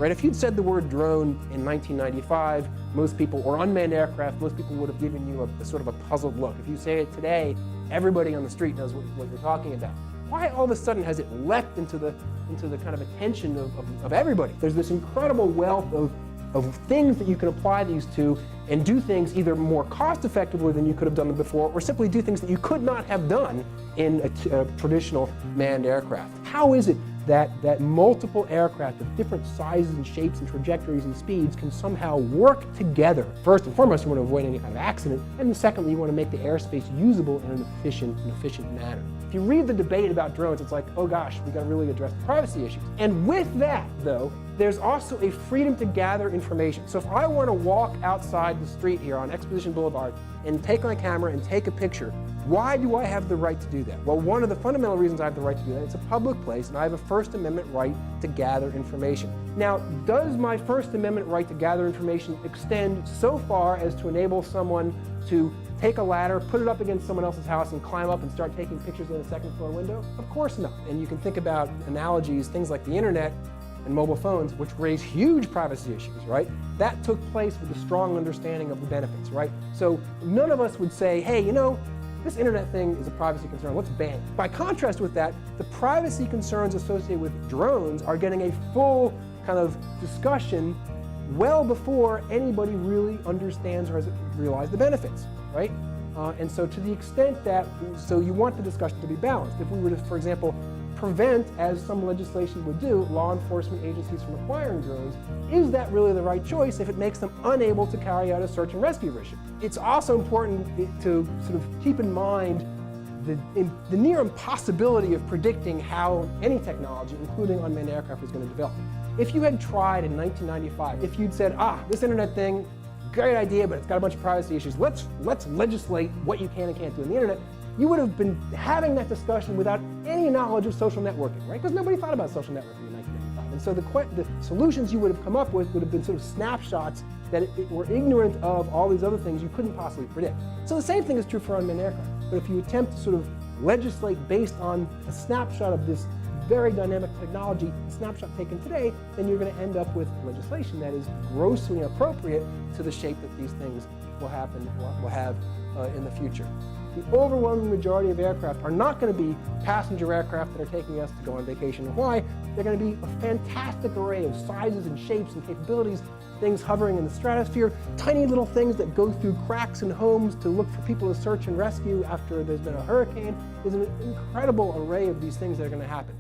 right? If you'd said the word drone in 1995, most people, or unmanned aircraft, most people would have given you a sort of a puzzled look. If you say it today, everybody on the street knows what you're talking about. Why all of a sudden has it leapt into the kind of attention of everybody? There's this incredible wealth of things that you can apply these to and do things either more cost effectively than you could have done them before, or simply do things that you could not have done in a traditional manned aircraft. How is it that multiple aircraft of different sizes and shapes and trajectories and speeds can somehow work together? First and foremost, you want to avoid any kind of accident, and then secondly, you want to make the airspace usable in an efficient manner. If you read the debate about drones, it's like, oh gosh, we got to really address the privacy issues. And with that, though, there's also a freedom to gather information. So if I want to walk outside the street here on Exposition Boulevard and take my camera and take a picture, why do I have the right to do that? Well, one of the fundamental reasons I have the right to do that, it's a public place and I have a First Amendment right to gather information. Now, does my First Amendment right to gather information extend so far as to enable someone to take a ladder, put it up against someone else's house and climb up and start taking pictures in a second floor window? Of course not. And you can think about analogies, things like the internet and mobile phones, which raise huge privacy issues, right? That took place with a strong understanding of the benefits, right? So none of us would say, hey, you know, this internet thing is a privacy concern, let's ban it. By contrast with that, the privacy concerns associated with drones are getting a full kind of discussion well before anybody really understands or has realized the benefits, right? And so to the extent that, so you want the discussion to be balanced. If we were to, for example, prevent, as some legislation would do, law enforcement agencies from acquiring drones, is that really the right choice if it makes them unable to carry out a search and rescue mission? It's also important to sort of keep in mind the near impossibility of predicting how any technology, including unmanned aircraft, is going to develop. If you had tried in 1995, if you'd said, this internet thing, great idea, but it's got a bunch of privacy issues, let's legislate what you can and can't do on the internet, you would have been having that discussion without any knowledge of social networking, right? Because nobody thought about social networking in 1995. And so the solutions you would have come up with would have been sort of snapshots that were ignorant of all these other things you couldn't possibly predict. So the same thing is true for unmanned aircraft. But if you attempt to sort of legislate based on a snapshot of this very dynamic technology, a snapshot taken today, then you're going to end up with legislation that is grossly inappropriate to the shape that these things will have in the future. The overwhelming majority of aircraft are not going to be passenger aircraft that are taking us to go on vacation in Hawaii. They're going to be a fantastic array of sizes and shapes and capabilities, things hovering in the stratosphere, tiny little things that go through cracks in homes to look for people to search and rescue after there's been a hurricane. There's an incredible array of these things that are going to happen.